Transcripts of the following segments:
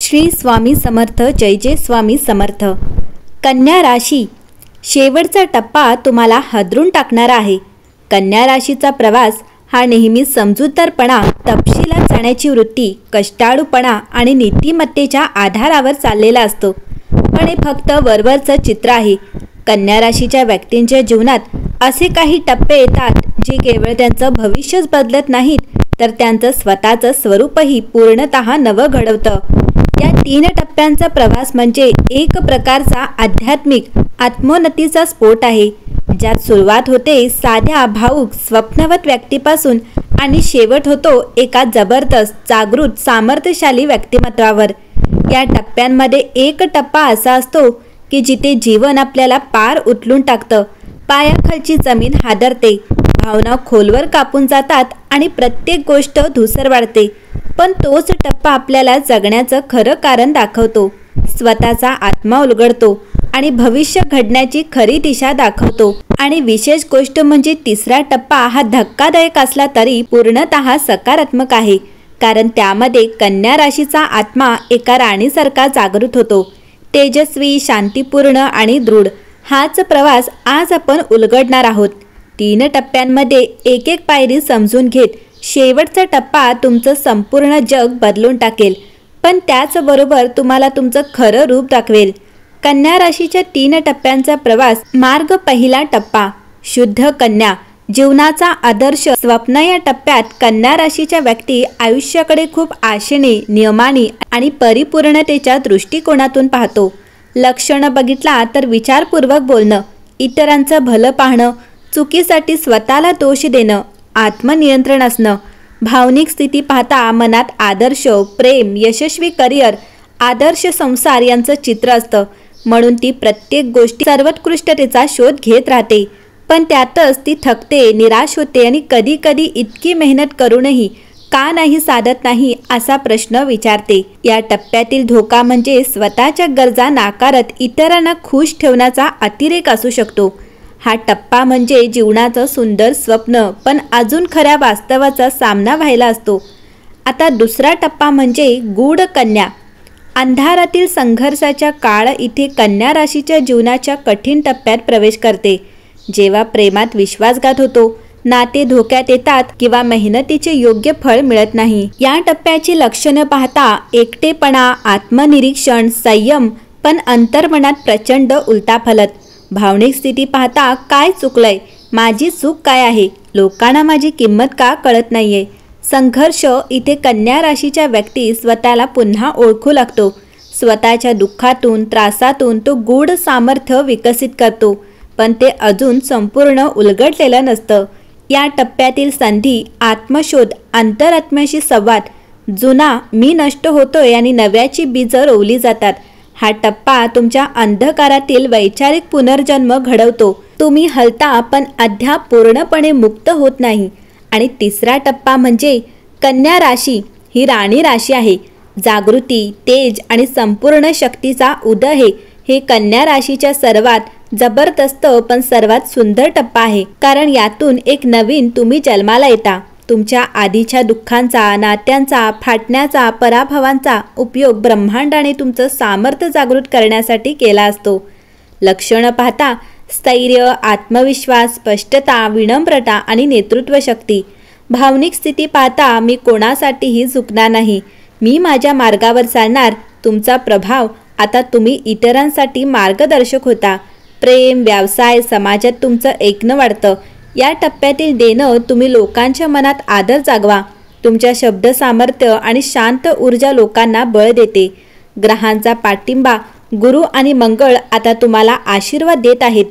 श्री स्वामी समर्थ. जय जय स्वामी समर्थ. कन्या राशी, शेवटचा टप्पा तुम्हाला हादरून टाकणारा आहे. कन्या राशीचा प्रवास हा नेहमी समजूतदारपणा, तपशिलात जाण्याची वृत्ती, कष्टाळूपणा आणि नीतिमत्तेच्या आधारावर चाललेला असतो. पण हे फक्त वरवरचं चित्र आहे. कन्या राशीच्या व्यक्तींच्या जीवनात असे काही टप्पे येतात जे केवळ त्यांचं भविष्यच बदलत नाहीत, तर त्यांचं स्वतःचं स्वरूपही पूर्णतः नवं घडवतं. या 3 टप्प्यांचा प्रवास म्हणजे एक प्रकारचा आध्यात्मिक आत्मोन्नतीचा स्फोट आहे, ज्यात सुरुवात होते साध्या भावुक स्वप्नवत व्यक्तीपासून आणि शेवट होतो एका जबरदस्त, जागृत, सामर्थ्यशाली व्यक्तिमत्वावर. या टप्प्यांमध्ये एक टप्पा असा असतो की जिथे जीवन आपल्याला पार उचलून टाकतं, पायाखालची जमीन हादरते, भावना खोलवर कापून जातात आणि प्रत्येक गोष्ट धूसर वाढते. पण तोच टप्पा आपल्याला जगण्याचं खरं कारण दाखवतो, स्वतःचा आत्मा उलगडतो आणि भविष्य घडण्याची खरी दिशा दाखवतो. आणि विशेष गोष्ट म्हणजे तिसरा टप्पा हा धक्कादायक असला तरी पूर्णतः सकारात्मक आहे, कारण त्यामध्ये कन्या राशीचा आत्मा एका राणीसारखा जागृत होतो, तेजस्वी, शांतीपूर्ण आणि दृढ. हाच प्रवास आज आपण उलगडणार आहोत. 3 टप्प्यांमध्ये एक एक पायरी समजून घेत शेवटचा टप्पा तुमचं संपूर्ण जग बदलून टाकेल, पण त्याचबरोबर तुम्हाला तुमचं खरं रूप दाखवेल. कन्या राशीच्या 3 टप्प्यांचा प्रवास मार्ग. पहिला टप्पा, शुद्ध कन्या, जीवनाचा आदर्श स्वप्न. या टप्प्यात कन्या राशीच्या व्यक्ती आयुष्याकडे खूप आशेने, नियमाने आणि परिपूर्णतेच्या दृष्टिकोनातून पाहतो. लक्षणं बघितला तर विचारपूर्वक बोलणं, इतरांचं भलं पाहणं, चुकीसाठी स्वतःला दोष देणं, आत्मनियंत्रण असणं. भावनिक स्थिती पाहता मनात आदर्श, प्रेम, यशस्वी करिअर, आदर्श संसार यांचं चित्र असतं. म्हणून ती प्रत्येक गोष्टी सर्वोत्कृष्टतेचा शोध घेत राहते, पण त्यातच ती थकते, निराश होते आणि कधी कधी इतकी मेहनत करूनही का नाही साधत नाही असा प्रश्न विचारते. या टप्प्यातील धोका म्हणजे स्वतःच्या गरजा नाकारत इतरांना खुश ठेवण्याचा अतिरेक असू शकतो. हा टप्पा म्हणजे जीवनाचं सुंदर स्वप्न पण अजून खऱ्या वास्तवाचा सामना व्हायला असतो. आता दुसरा टप्पा म्हणजे गूढ कन्या, अंधारातील संघर्षाच्या काळ. इथे कन्या राशीच्या जीवनाच्या कठीण टप्प्यात प्रवेश करते, जेव्हा प्रेमात विश्वासघात होतो, नाते धोक्यात येतात किंवा मेहनतीचे योग्य फळ मिळत नाही. या टप्प्याची लक्षणं पाहता एकटेपणा, आत्मनिरीक्षण, संयम, पण अंतर्मनात प्रचंड उलथापालथ. भावनिक स्थिती पाहता काय चुकलंय, माझी चूक काय आहे, लोकांना माझी किंमत का कळत नाहीये. संघर्ष, इथे कन्या राशीच्या व्यक्ती स्वतःला पुन्हा ओळखू लागतो. स्वतःच्या दुःखातून, त्रासातून तो गूढ सामर्थ्य विकसित करतो, पण ते अजून संपूर्ण उलगडलेलं नसतं. या टप्प्यातील संधी, आत्मशोध, अंतरात्म्याशी संवाद, जुना मी नष्ट होतोय आणि नव्याची बीजं रोवली जातात. हा टप्पा तुमच्या अंधकारातील वैचारिक पुनर्जन्म घडवतो. तुम्ही हलता पण अद्याप पूर्णपणे मुक्त होत नाही. आणि तिसरा टप्पा म्हणजे कन्या राशी, ही राणी राशी आहे. जागृती, तेज आणि संपूर्ण शक्तीचा उदय हे कन्या राशीच्या सर्वात जबरदस्त पण सर्वात सुंदर टप्पा आहे, कारण यातून एक नवीन तुम्ही जन्माला येता. तुमच्या आधीच्या दुःखांचा, नात्यांचा, फाटण्याचा, पराभवांचा उपयोग ब्रह्मांडाने तुमचं सामर्थ्य जागृत करण्यासाठी केला असतो. लक्षणं पाहता स्थैर्य, आत्मविश्वास, स्पष्टता, विनम्रता आणि नेतृत्व शक्ती. भावनिक स्थिती पाहता मी कोणासाठीही झुकणार नाही, मी माझ्या मार्गावर चालणार. तुमचा प्रभाव, आता तुम्ही इतरांसाठी मार्गदर्शक होता. प्रेम, व्यवसाय, समाजात तुमचं ऐकणं वाढतं. या टप्प्यातील देणं, तुम्ही लोकांच्या मनात आदर जागवा. तुमच्या शब्द सामर्थ्य आणि शांत ऊर्जा लोकांना बळ देते. ग्रहांचा पाठिंबा, गुरु आणि मंगळ आता तुम्हाला आशीर्वाद देत आहेत.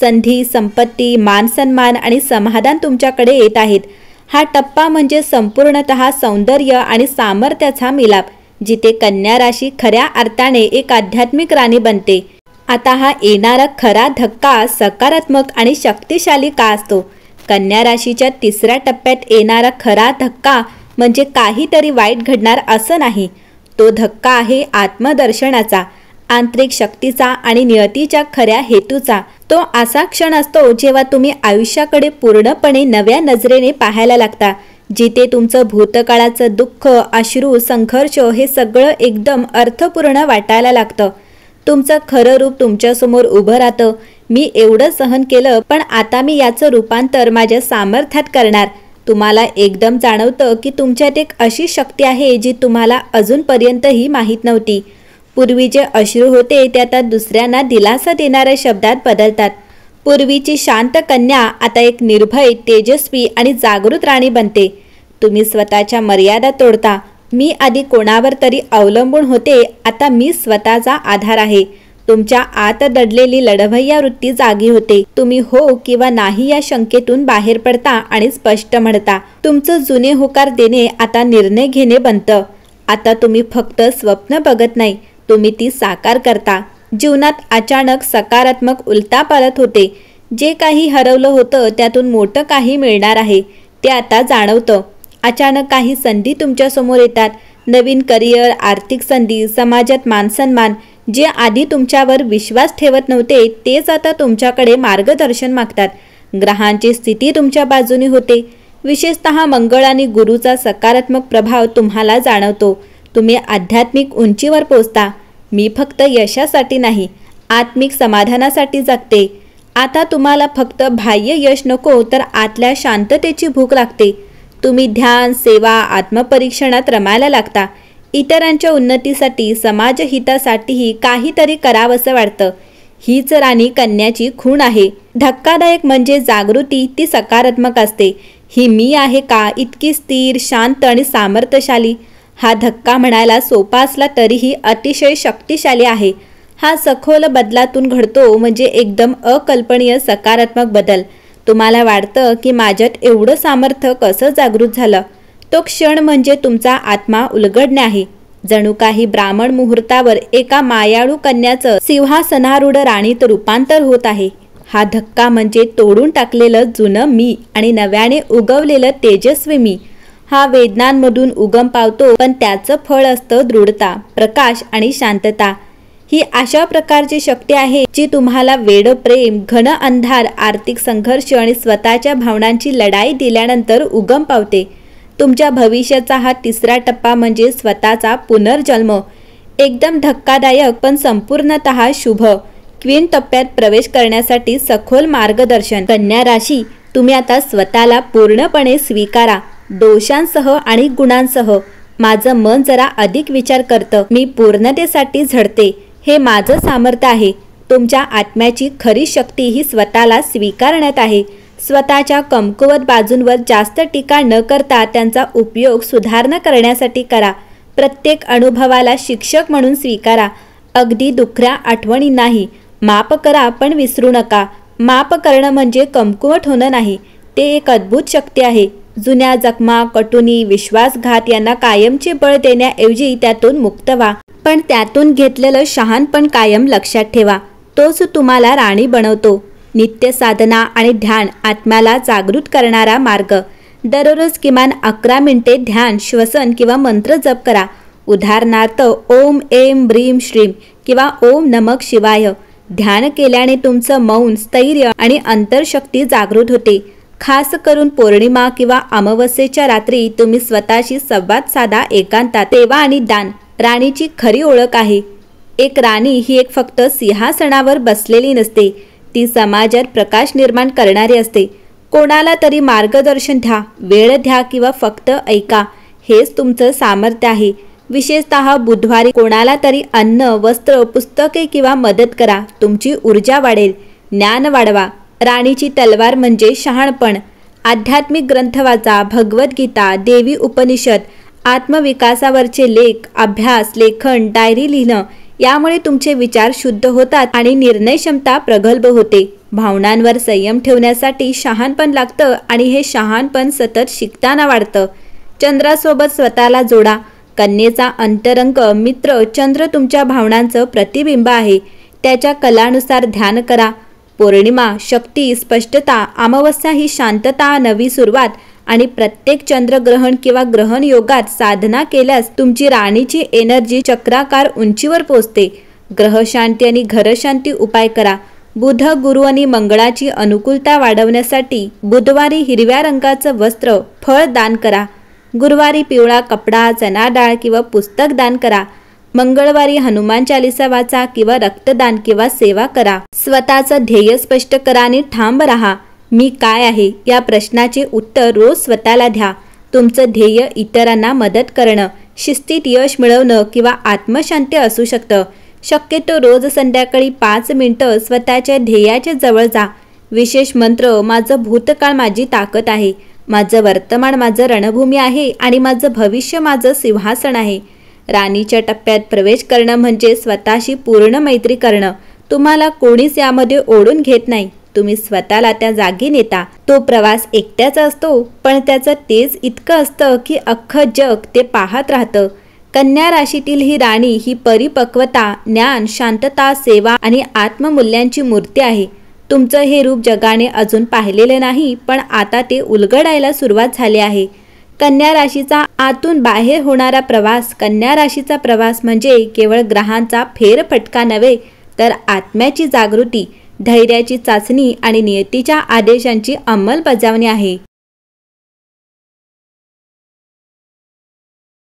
संधी, संपत्ती, मानसन्मान आणि समाधान तुमच्याकडे येत आहेत. हा टप्पा म्हणजे संपूर्णतः सौंदर्य आणि सामर्थ्याचा मिलाप, जिथे कन्या राशी खऱ्या अर्थाने एक आध्यात्मिक राणी बनते. आता हा येणारा खरा धक्का सकारात्मक आणि शक्तिशाली का असतो? कन्या राशीच्या तिसऱ्या टप्प्यात येणारा खरा धक्का म्हणजे काहीतरी वाईट घडणार असं नाही. तो धक्का आहे आत्मदर्शनाचा, आंतरिक शक्तीचा आणि नियतीच्या खऱ्या हेतूचा. तो असा क्षण असतो जेव्हा तुम्ही आयुष्याकडे पूर्णपणे नव्या नजरेने पाहायला लागता, जिथे तुमचं भूतकाळाचं दुःख, अश्रू, संघर्ष हे सगळं एकदम अर्थपूर्ण वाटायला लागतं. तुमचं खरं रूप तुमच्यासमोर उभं राहतं. मी एवढं सहन केलं, पण आता मी याचं रूपांतर माझ्या सामर्थ्यात करणार. तुम्हाला एकदम जाणवतं की तुमच्यात एक अशी शक्ती आहे जी तुम्हाला अजूनपर्यंतही माहीत नव्हती. पूर्वी जे अश्रू होते ते आता दुसऱ्यांना दिलासा देणाऱ्या शब्दात बदलतात. पूर्वीची शांत कन्या आता एक निर्भय, तेजस्वी आणि जागृत राणी बनते. तुम्ही स्वतःच्या मर्यादा तोडता. मी आधी कोणावर तरी अवलंबून होते, आता मी स्वतःचा आधार आहे. तुमच्या आत दडलेली लढवय्या वृत्ती जागी होते. तुम्ही हो किंवा नाही या शंकेतून बाहेर पडता आणि स्पष्ट म्हणता. तुमचं जुने होकार देणे आता निर्णय घेणे बनतं. आता तुम्ही फक्त स्वप्न बघत नाही, तुम्ही ती साकार करता. जीवनात अचानक सकारात्मक उलथापालथ होते. जे काही हरवलं होतं त्यातून मोठं काही मिळणार आहे ते आता जाणवतं. अचानक काही संधी तुमच्यासमोर येतात. नवीन करिअर, आर्थिक संधी, समाजात मानसन्मान. जे आधी तुमच्यावर विश्वास ठेवत नव्हते तेच आता तुमच्याकडे मार्गदर्शन मागतात. ग्रहांची स्थिती तुमच्या बाजूने होते. विशेषतः मंगळ आणि गुरूचा सकारात्मक प्रभाव तुम्हाला जाणवतो. तुम्ही आध्यात्मिक उंचीवर पोचता. मी फक्त यशासाठी नाही, आत्मिक समाधानासाठी जगते. आता तुम्हाला फक्त बाह्य यश नको, तर आतल्या शांततेची भूक लागते. तुम्ही ध्यान, सेवा, आत्मपरीक्षणात रमायला लागता. इतरांच्या उन्नतीसाठी, समाजहितासाठीही काहीतरी करावंसं वाटतं. हीच राणी कन्याची खूण आहे. धक्कादायक म्हणजे जागृती ती सकारात्मक असते. ही मी आहे का इतकी स्थिर, शांत आणि सामर्थ्यशाली? हा धक्का म्हणायला सोपा असला तरीही अतिशय शक्तिशाली आहे. हा सखोल बदलातून घडतो, म्हणजे एकदम अकल्पनीय सकारात्मक बदल. तुम्हाला वाटतं की माझ्यात एवढं सामर्थ्य कसं जागृत झालं? तो क्षण म्हणजे तुमचा आत्मा उलगडणे आहे. जणू काही ब्राह्मण मुहूर्तावर एका मायाळू कन्याचं सिंहासनारूढ राणीत रूपांतर होत आहे. हा धक्का म्हणजे तोडून टाकलेलं जुनं मी आणि नव्याने उगवलेलं तेजस्वी मी. हा वेदनांमधून उगम पावतो, पण त्याचं फळ असतं दृढता, प्रकाश आणि शांतता. ही अशा प्रकारची शक्ती आहे जी तुम्हाला वेड प्रेम, घन अंधार, आर्थिक संघर्ष आणि स्वतःच्या भावनांची लढाई दिल्यानंतर उगम पावते. तुमच्या भविष्याचा हा तिसरा टप्पा म्हणजे स्वतःचा पुनर्जन्म. एकदम धक्कादायक पण संपूर्णतः शुभ. क्वीन टप्प्यात प्रवेश करण्यासाठी सखोल मार्गदर्शन. कन्या राशी, तुम्ही आता स्वतःला पूर्णपणे स्वीकारा, दोषांसह आणि गुणांसह. माझं मन जरा अधिक विचार करतं. मी पूर्णतेसाठी झडते. हे माझं सामर्थ्य आहे. तुमच्या आत्म्याची खरी शक्ती ही स्वतःला स्वीकारण्यात आहे. स्वतःच्या कमकुवत बाजूंवर जास्त टीका न करता त्यांचा उपयोग सुधारणा करण्यासाठी करा. प्रत्येक अनुभवाला शिक्षक म्हणून स्वीकारा. अगदी दुखऱ्या आठवणी नाही. माफ करा पण विसरू नका. माफ करणं म्हणजे कमकुवत होणं नाही, ते एक अद्भुत शक्ती आहे. जुन्या जखमा, कटुनी, विश्वासघात यांना कायमचे बळ देण्याऐवजी त्यातून मुक्त व्हा. पण त्यातून घेतलेलं शहाणपण कायम लक्षात ठेवा. तोच तुम्हाला राणी बनवतो. नित्य साधना आणि ध्यान आत्म्याला जागृत करणारा मार्ग. दररोज किमान 11 मिनिटे ध्यान, श्वसन किंवा मंत्र जप करा. उदाहरणार्थ ओम ऐं ब्रीं श्रीं किंवा ओम नमः शिवाय. ध्यान केल्याने तुमचं मौन, स्थैर्य आणि अंतर्शक्ती जागृत होते. खास करून पौर्णिमा किंवा अमावस्येच्या रात्री तुम्ही स्वतःशी संवाद साधा एकांतात. सेवा आणि दान राणीची खरी ओळख आहे. एक राणी ही एक फक्त सिंहासनावर बसलेली नसते, ती समाजात प्रकाश निर्माण करणारी असते. कोणाला तरी मार्गदर्शन द्या, वेळ द्या किंवा फक्त ऐका, हेच तुमचं सामर्थ्य आहे. विशेषतः बुधवारी कोणाला तरी अन्न, वस्त्र, पुस्तके किंवा मदत करा. तुमची ऊर्जा वाढेल. ज्ञान वाढवा. राणीची तलवार म्हणजे शहाणपण. आध्यात्मिक ग्रंथ वाचा, भगवद्गीता, देवी उपनिषद, आत्मविकासावरचे लेख, अभ्यास, लेखन, डायरी लिहिणं. यामुळे तुमचे विचार शुद्ध होतात आणि निर्णय क्षमता प्रगल्भ होते. भावनांवर संयम ठेवण्यासाठी शहाणपण लागतं आणि हे शहाणपण सतत शिकताना वाढतं. चंद्रासोबत स्वतःला जोडा. कन्येचा अंतरंग मित्र चंद्र तुमच्या भावनांचं प्रतिबिंब आहे. त्याच्या कलानुसार ध्यान करा. पौर्णिमा शक्ती, स्पष्टता, अमावस्या ही शांतता, नवी सुरुवात आणि प्रत्येक चंद्रग्रहण किंवा ग्रहण योगात साधना केल्यास तुमची राणीची एनर्जी चक्राकार उंचीवर पोचते. ग्रहशांती आणि घरशांती उपाय करा. बुध, गुरु आणि मंगळाची अनुकूलता वाढवण्यासाठी बुधवारी हिरव्या रंगाचं वस्त्र, फळ दान करा. गुरुवारी पिवळा कपडा, चणा डाळ किंवा पुस्तक दान करा. मंगळवारी हनुमान चालीसा वाचा किंवा रक्तदान किंवा सेवा करा. स्वतःचं ध्येय स्पष्ट करा आणि ठाम राहा. मी काय आहे या प्रश्नाचे उत्तर रोज स्वतःला द्या. तुमचं ध्येय इतरांना मदत करणं, शिस्तीत यश मिळवणं किंवा आत्मशांती असू शकतं. शक्यतो रोज संध्याकाळी 5 मिनिटं स्वतःच्या ध्येयाच्या जवळ जा. विशेष मंत्र: माझं भूतकाळ माझी ताकद आहे, माझं वर्तमान माझं रणभूमी आहे आणि माझं भविष्य माझं सिंहासन आहे. राणीच्या टप्प्यात प्रवेश करणं म्हणजे स्वतःशी पूर्ण मैत्री करणं. तुम्हाला कोणीच यामध्ये ओढून घेत नाही, तुम्ही स्वतःला त्या जागी नेता. तो प्रवास एकट्याचा असतो, पण त्याचं तेज इतकं असतं की अख्खं जग ते पाहत राहतं. कन्या राशीतील ही राणी ही परिपक्वता, ज्ञान, शांतता, सेवा आणि आत्ममूल्यांची मूर्ती आहे. तुमचं हे रूप जगाने अजून पाहिलेले नाही, पण आता ते उलगडायला सुरुवात झाली आहे. कन्या राशीचा आतून बाहेर होणारा प्रवास. कन्या राशीचा प्रवास म्हणजे केवळ ग्रहांचा फेरफटका नव्हे, तर आत्म्याची जागृती, धैर्याची चाचणी आणि नियतीच्या आदेशांची अंमलबजावणी आहे.